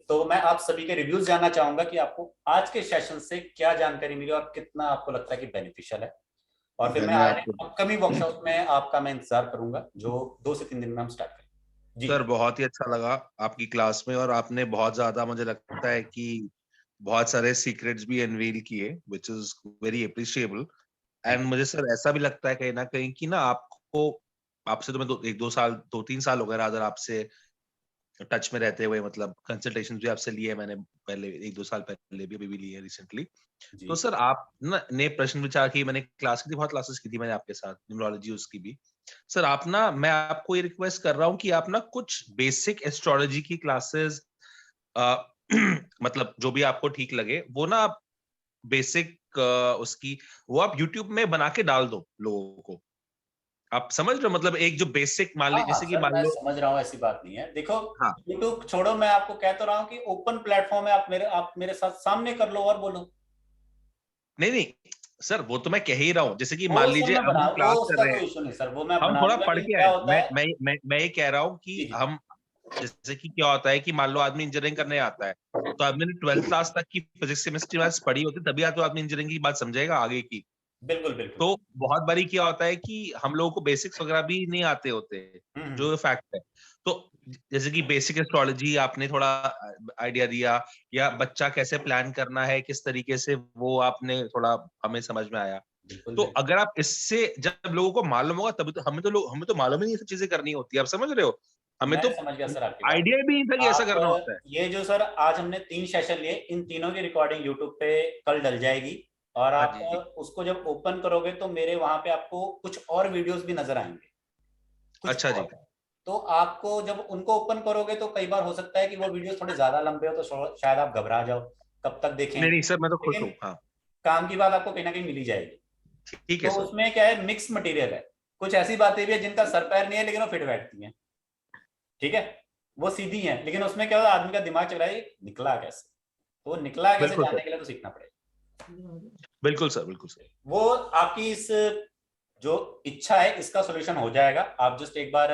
तो मैं आप सभी के रिव्यूज जानना चाहूंगा कि आपको आज के सेशन से क्या जानकारी मिली और कितना आपको लगता है कि बेनिफिशियल है। और फिर मैं मैंने आगे आपको अपकमिंग वर्कशॉप में आपका मैं इंतजार करूंगा, जो 2 से 3 दिन में हम स्टार्ट करें। जी। सर बहुत ही अच्छा लगा आपकी क्लास में, और आपने बहुत ज्यादा, मुझे लगता है कि बहुत सारे सीक्रेट्स भी अनवील किए, which is very appreciable. Thank and मुझे सर ऐसा भी लगता है कहीं ना कहीं कि ना आपको, आपसे तो मैं 2-3 साल हो गए अगर आपसे टच में रहते हुए, मतलब कंसल्टेशन भी आपसे लिए मैंने पहले 1-2 साल पहले भी, अभी भी लिए रिसेंटली। यू। जी। तो सर आप ना ने प्रश्न विचार की, मैंने क्लास की थी, बहुत क्लासेस की थी मैंने आपके साथ, न्यूमरोलॉजी उसकी भी। सर आप ना, मैं आपको ये रिक्वेस्ट कर रहा हूँ कि आप ना कुछ बेसिक एस्ट्रोलॉजी की क्लासेस, मतलब जो भी आपको ठीक लगे वो ना, बेसिक उसकी वो आप यूट्यूब में बना के डाल दो लोगों को। आप समझ रहे हो, मतलब एक जो बेसिक मान हाँ लीजिए, हाँ जैसे कि सर, मान मैं लो। समझ रहा हूँ, ऐसी बात नहीं है। देखो, हाँ। यूट्यूब छोड़ो, मैं आपको कह तो रहा हूँ कि ओपन प्लेटफॉर्म है, आप मेरे साथ सामने कर लो और बोलो। नहीं नहीं सर, वो तो मैं कह ही रहा हूँ, जैसे कि वो मान सर लीजिए मैं अब बना, हम वो क्लास कर उसका रहे हैं, कोई इशू नहीं सर, वो मैं हम बना थोड़ा दूंगा। पढ़ लेकिन के क्या आए। होता है। मैं ये कह रहा हूँ जी कि जी। हम, जैसे कि क्या होता है कि मान लो आदमी इंजीनियरिंग करने आता है, तो आदमी ने 12th क्लास तक की फिजिक्स केमिस्ट्री मैथ्स पढ़ी होती है, तभी तो आदमी इंजीनियरिंग की बात समझेगा आगे की। बिल्कुल बिल्कुल। तो बहुत बारी क्या होता है कि हम लोगों को बेसिक्स वगैरह भी नहीं आते होते, हम्म। जो फैक्ट है। तो जैसे कि बेसिक एस्ट्रोलॉजी आपने थोड़ा आइडिया दिया, या बच्चा कैसे प्लान करना है किस तरीके से, वो आपने थोड़ा हमें समझ में आया। बिल्कुल तो बिल्कुल। अगर आप इससे, जब लोगों को मालूम होगा तभी तो, हमें तो मालूम ही नहीं ये सब चीजें करनी होती है, आप समझ रहे हो। हमें मैं तो समझ गया सर आपकी बात। आइडिया भी नहीं था कि ऐसा आप करना होता है। ये जो सर आज हमने 3 सेशन लिए, इन तीनों की रिकॉर्डिंग यूट्यूब पे कल डल जाएगी। और हाँ आप जी। उसको जब ओपन करोगे तो मेरे वहां पे आपको कुछ और वीडियोस भी नजर आएंगे, कुछ अच्छा और। जी। तो आपको जब उनको ओपन करोगे तो कई बार हो सकता है कि वो वीडियो थोड़े ज्यादा लंबे हो, तो शायद आप घबरा जाओ कब तक देखें। नहीं नहीं सर, मैं तो खुश लेकिन हूँ, हाँ। काम की बात आपको कहीं ना कहीं मिल ही जाएगी। ठीक है तो सर। उसमें क्या है, मिक्स मटेरियल है। कुछ ऐसी बातें भी है जिनका सर पैर नहीं है लेकिन वो फिट बैठती हैं। ठीक है। वो सीधी है, लेकिन उसमें क्या होता है, आदमी का दिमाग चल रहा है ये निकला कैसे। तो वो निकला कैसे बिल्कुल सर। जानने के लिए तो सीखना पड़ेगा। बिल्कुल सर, बिल्कुल सर। वो आपकी इस जो इच्छा है इसका सोल्यूशन हो जाएगा। आप जस्ट एक बार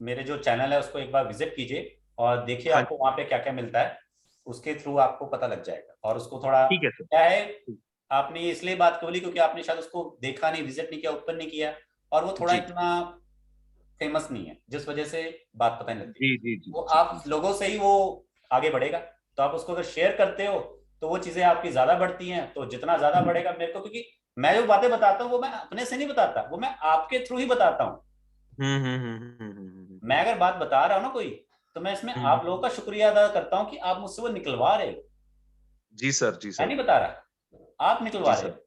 मेरे जो चैनल है उसको एक बार विजिट कीजिए और देखिए हाँ, आपको वहां पे क्या क्या मिलता है। उसके थ्रू आपको पता लग जाएगा। और उसको थोड़ा ठीक है सर। क्या है, आपने इसलिए बात बोली क्योंकि आपने शायद उसको देखा नहीं, विजिट नहीं किया, ओपन नहीं किया। और वो थोड़ा जी इतना फेमस नहीं है, जिस वजह से बात पता नहीं लगती। जी जी जी वो जी जी आप जी। लोगों से ही वो आगे बढ़ेगा। तो आप उसको अगर शेयर करते हो तो वो चीजें आपकी ज्यादा बढ़ती हैं। तो जितना ज्यादा बढ़ेगा मेरे को, क्योंकि मैं जो बातें बताता हूँ वो मैं अपने से नहीं बताता, वो मैं आपके थ्रू ही बताता हूँ। मैं अगर बात बता रहा हूँ ना कोई, तो मैं इसमें आप लोगों हम्म। का शुक्रिया अदा करता हूँ कि आप मुझसे वो निकलवा रहे हो। जी सर, जी मैं सर। नहीं बता रहा, आप निकलवा जी रहे सर। हो।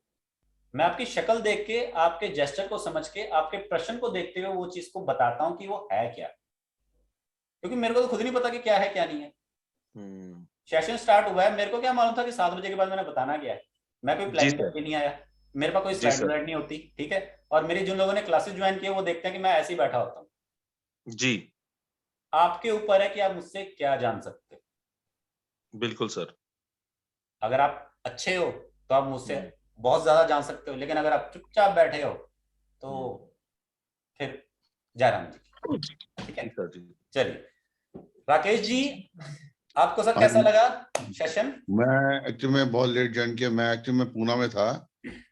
मैं आपकी शक्ल देख के, आपके जेस्चर को समझ के, आपके प्रश्न को देखते हुए वो चीज को बताता हूँ कि वो है क्या। क्योंकि मेरे को तो खुद नहीं पता कि क्या है क्या नहीं है। हम्म। सेशन स्टार्ट हुआ है, मेरे को क्या मालूम था कि 7 बजे के बाद मैंने बताना क्या है। मैं कोई जी प्लानिंग सर। करके नहीं आया। मेरे पास कोई जी स्लाइड सर। व्लाइड नहीं होती, ठीक है। और मेरी जिन लोगों ने क्लासेस ज्वाइन किए वो देखते हैं कि मैं ऐसे ही बैठा होता हूँ। जी। आपके ऊपर है कि आप मुझसे क्या जान सकते हो। बिल्कुल सर। अगर आप अच्छे हो तो आप मुझसे हम्म। बहुत ज्यादा जान सकते हो, लेकिन अगर आप चुपचाप बैठे हो तो हम्म। फिर जयराम जी। ठीक है। जी सर, जी। चलिए राकेश जी, आपको सर हाँ कैसा जी। लगा सेशन? मैं एक्चुअली में बहुत लेट ज्वाइन किया। मैं एक्चुअली में पूना में था,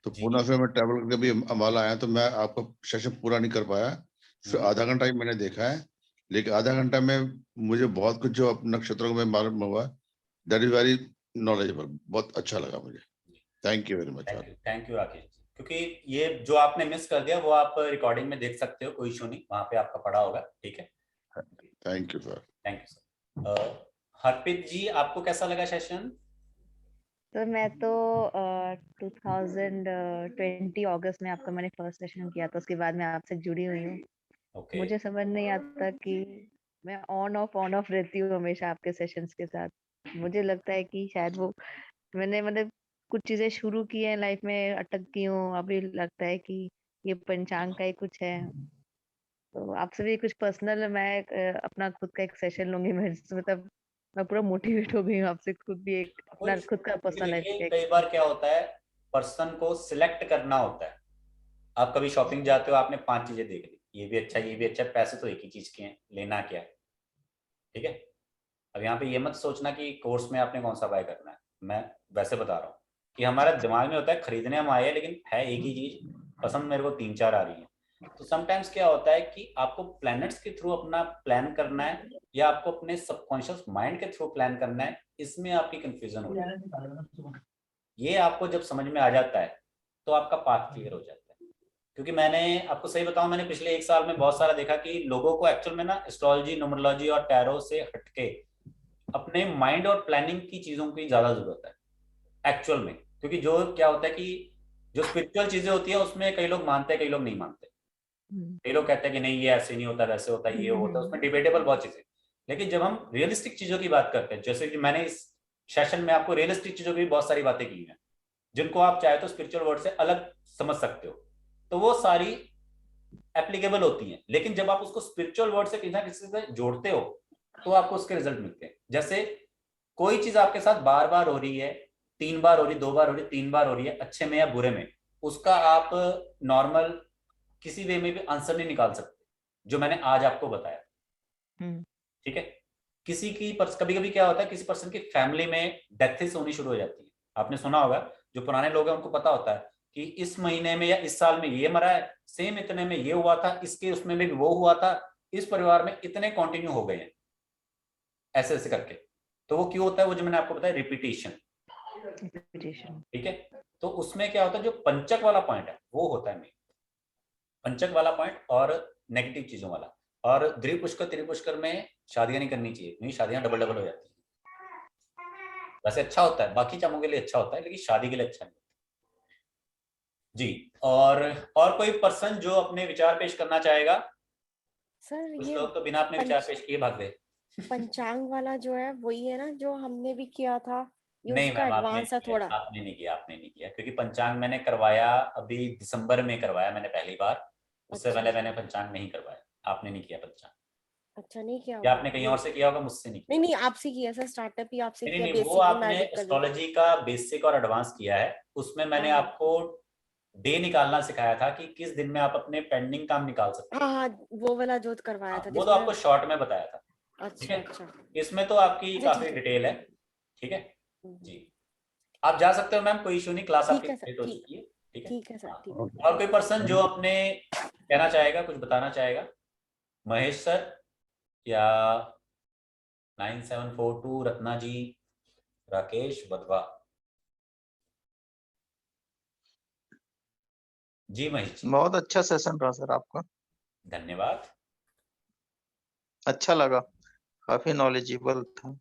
तो जी। पूना से मैं ट्रैवल करके भी अम्बाला आया, तो मैं आपका सेशन पूरा नहीं कर पाया। सिर्फ हम्म। आधा घंटा ही मैंने देखा है, लेकिन आधा घंटा में मुझे बहुत कुछ जो नक्षत्रों में मालूम हुआ, दैट इज वेरी नॉलेजेबल। बहुत अच्छा लगा मुझे। Thank you very much. Thank you Rakesh ji. क्योंकि ये जो आपने मिस कर दिया वो आप रिकॉर्डिंग में देख सकते हो, कोई इशू नहीं, वहां पे आपका पड़ा होगा। ठीक है। Thank you sir. Thank you sir. Harpreet ji, आपको कैसा लगा सेशन? तो मैं तो 2020 अगस्त में आपका मैंने फर्स्ट सेशन किया था, उसके बाद मैं आपसे जुड़ी हुई हूँ। ओके। मुझे समझ नहीं आता कि मैं ऑन ऑफ रहती हूँ हमेशा आपके सेशंस के साथ। मुझे लगता है कि शायद वो मैंने मतलब कुछ चीजें शुरू की हैं लाइफ में, अटक गई हूँ। अभी लगता है कि ये पंचांग का ही कुछ है। तो आपसे भी कुछ पर्सनल मैं अपना खुद का एक सेशन लूंगी। मैं मतलब मैं पूरा मोटिवेट हो गई हूँ आपसे, खुद भी एक अपना कुछ, खुद का क्योंकि पर्सनल लाइफ देखिए का कई बार क्या होता है, पर्सन को सिलेक्ट करना होता है। आप कभी शॉपिंग जाते हो, आपने 5 चीजें देख ली, ये भी अच्छा है, ये भी अच्छा है, पैसे तो एक ही चीज के हैं, लेना क्या है। ठीक है। अब यहाँ पे ये मत सोचना कि कोर्स में आपने कौन सा बाय करना है, मैं वैसे बता रहा हूँ कि हमारा दिमाग में होता है खरीदने हम आए हैं, लेकिन है एक ही चीज, पसंद मेरे को 3-4 आ रही है। तो समटाइम्स क्या होता है कि आपको प्लैनेट्स के थ्रू अपना प्लान करना है या आपको अपने सबकॉन्शियस माइंड के थ्रू प्लान करना है, इसमें आपकी कंफ्यूजन हो जाती है। ये आपको जब समझ में आ जाता है तो आपका पाथ क्लियर हो जाता है। क्योंकि मैंने आपको सही बताऊं, मैंने पिछले 1 साल में बहुत सारा देखा कि लोगों को एक्चुअल में ना एस्ट्रोलॉजी, न्यूमरोलॉजी और टैरो से हटके अपने माइंड और प्लानिंग की चीजों की ज्यादा जरूरत है एक्चुअल में। क्योंकि जो क्या होता है कि जो स्पिरिचुअल चीजें होती है उसमें कई लोग मानते हैं, कई लोग नहीं मानते। कई लोग कहते हैं कि नहीं ये ऐसे नहीं होता, वैसे होता है, ये होता है, उसमें डिबेटेबल बहुत चीजें। लेकिन जब हम रियलिस्टिक चीजों की बात करते हैं, जैसे कि मैंने इस सेशन में आपको रियलिस्टिक चीजों की भी बहुत सारी बातें की हैं जिनको आप चाहे तो स्पिरिचुअल वर्ड से अलग समझ सकते हो, तो वो सारी एप्लीकेबल होती हैं। लेकिन जब आप उसको स्पिरिचुअल वर्ड से किसी ना किसी से जोड़ते हो तो आपको उसके रिजल्ट मिलते हैं। जैसे कोई चीज आपके साथ बार बार हो रही है, 3 बार हो रही, 2 बार हो रही, 3 बार हो रही है, अच्छे में या बुरे में, उसका आप नॉर्मल किसी वे में भी आंसर नहीं निकाल सकते जो मैंने आज आपको बताया। ठीक है। किसी की कभी कभी क्या होता है, किसी पर्सन की फैमिली में डेथेस होनी शुरू हो जाती है। आपने सुना होगा, जो पुराने लोग हैं उनको पता होता है कि इस महीने में या इस साल में ये मरा है, सेम इतने में ये हुआ था, इसके उसमें भी वो हुआ था, इस परिवार में इतने कंटिन्यू हो गए हैं, ऐसे ऐसे करके। तो वो क्यों होता है, वो जो मैंने आपको बताया, रिपीटेशन। ठीक है। तो उसमें क्या होता है, जो पंचक वाला पॉइंट है वो होता है मेन, पंचक वाला पॉइंट और नेगेटिव चीजों वाला। और द्विपुष्कर त्रिपुष्कर में शादियां नहीं करनी चाहिए, क्योंकि शादियां डबल डबल हो जाती है। वैसे अच्छा होता है, बाकी कामों के लिए अच्छा होता है, लेकिन शादी के लिए अच्छा नहीं जी। और कोई पर्सन जो अपने विचार पेश करना चाहेगा? सर कुछ ये लोग तो बिना अपने विचार पेश किए भाग गए। पंचांग वाला जो है वही है ना जो हमने भी किया था, ये नहीं उसका मैम, एडवांस है थोड़ा। आपने नहीं किया, आपने नहीं किया, क्योंकि पंचांग मैंने करवाया अभी दिसंबर में करवाया मैंने पहली बार। उससे अच्छा पहले मैंने पंचांग नहीं करवाया। आपने नहीं किया पंचांग, अच्छा, नहीं किया या होगा आपने कहीं ये। और से किया होगा, मुझसे नहीं किया। नहीं नहीं, आपसे किया सर, स्टार्टअप ही आपसे नहीं किया, नहीं, वो बेसिक भी आपने मैजिक कर दी। एस्ट्रोलॉजी का बेसिक और एडवांस किया है। उसमें मैंने हाँ आपको डे निकालना सिखाया था कि किस दिन में आप अपने पेंडिंग काम निकाल सकते हाँ हो। हाँ, वो वाला जो करवाया हाँ, था वो तो जिसमें। आपको शॉर्ट में बताया था। ठीक अच्छा है। अच्छा। इसमें तो आपकी अच्छा काफी ठीक है। डिटेल है। ठीक है हम्म, जी। आप जा सकते हो मैम, कोई इशू नहीं, क्लास आपकी ठीक है सर, कंप्लीट हो ठीक। चुकी है। ठीक है। ठीक है सर, हाँ। ठीक। और कोई पर्सन जो अपने कहना चाहेगा, कुछ बताना चाहेगा? महेश सर या 9742 रत्ना जी, राकेश वधवा। जी महेश जी। बहुत अच्छा सेशन रहा सर आपका, धन्यवाद अच्छा लगा, काफी नॉलेजेबल था।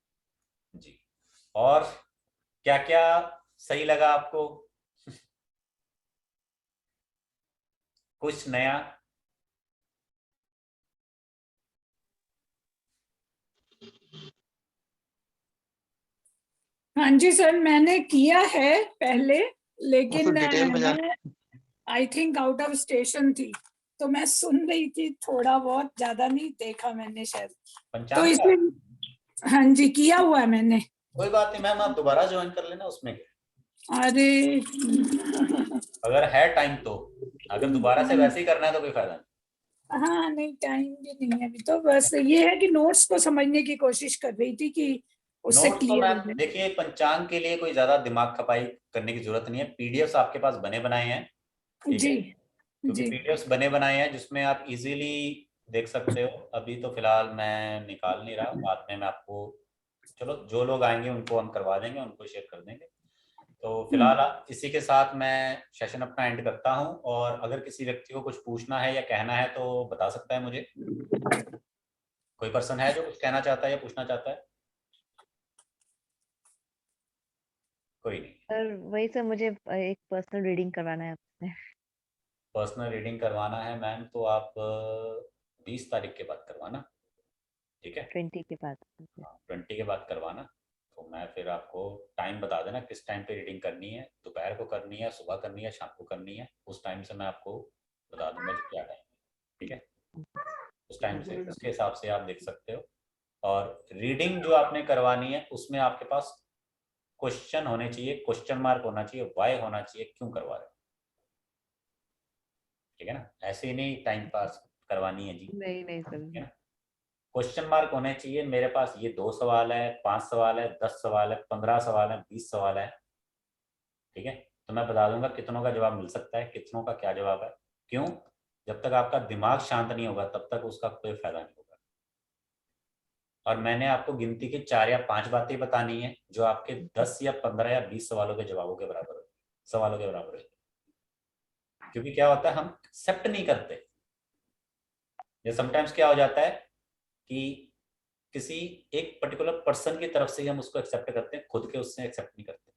जी। और क्या क्या सही लगा आपको? कुछ नया? हाँ जी सर, मैंने किया है पहले, वो लेकिन फिर डिटेल में जान। मैं I think out of station थी, तो मैं सुन रही थी, थोड़ा बहुत, ज्यादा नहीं देखा मैंने शायद। तो पंचांग का? इसलिए हाँ जी, किया हुआ है मैंने। कोई बात नहीं मैम, आप दोबारा ज्वाइन कर लेना उसमें। अरे अगर है टाइम तो, अगर दोबारा से वैसे ही करना है तो कोई फायदा नहीं। हाँ नहीं, टाइम भी नहीं है अभी, तो बस ये है कि नोट्स को समझने की कोशिश कर रही थी कि उससे नोट्स तो क्लियर हो मैम जाए। देखिए, पंचांग के लिए कोई ज्यादा दिमाग खपाई करने की जरूरत नहीं है। पीडीएफ्स आपके पास बने बनाए हैं। ठीक जी है। क्योंकि जी। पीडीएफ्स बने बनाए हैं जिसमें आप इजीली देख सकते हो। अभी तो फिलहाल मैं निकाल नहीं रहा, बाद में मैं आपको, चलो जो लोग आएंगे उनको हम करवा देंगे, उनको शेयर कर देंगे। तो फिलहाल इसी के साथ मैं सेशन अपना एंड करता हूं। और अगर किसी व्यक्ति को कुछ पूछना है या कहना है तो बता सकता है मुझे। कोई पर्सन है जो कुछ कहना चाहता है या पूछना चाहता है? कोई नहीं। सर वही सर, मुझे एक पर्सनल रीडिंग करवाना है आपसे। पर्सनल रीडिंग करवाना है मैम, तो आप 20 तारीख के बाद करवाना। ठीक है। 20 के बाद। 20 के बाद करवाना। तो मैं फिर आपको टाइम बता देना किस टाइम पे रीडिंग करनी है, दोपहर को करनी है, सुबह करनी है, शाम को करनी है। उस टाइम से मैं आपको बता दूंगा कि क्या टाइम है। ठीक है। उस टाइम से, उसके हिसाब से आप देख सकते हो। और रीडिंग जो आपने करवानी है उसमें आपके पास क्वेश्चन होने चाहिए, क्वेश्चन मार्क होना चाहिए, वाई होना चाहिए, क्यों करवा रहे हो। ठीक है ना, ऐसे ही नहीं टाइम पास करवानी है जी। नहीं नहीं ठीक है सर। ना। क्वेश्चन मार्क होने चाहिए मेरे पास ये 2 सवाल है, 5 सवाल है, 10 सवाल है, 15 सवाल है, 20 सवाल है, ठीक है। तो मैं बता दूंगा कितनों का जवाब मिल सकता है, कितनों का क्या जवाब है। क्यों? जब तक आपका दिमाग शांत नहीं होगा तब तक उसका कोई फायदा नहीं होगा। और मैंने आपको गिनती के 4 या 5 बातें बतानी है जो आपके 10 या 15 या 20 सवालों के जवाबों के बराबर है, सवालों के बराबर है। क्योंकि क्या होता है, हम एक्सेप्ट नहीं करते। या समटाइम्स क्या हो जाता है कि किसी एक पर्टिकुलर पर्सन की तरफ से ही हम उसको एक्सेप्ट करते हैं, खुद के उससे एक्सेप्ट नहीं करते।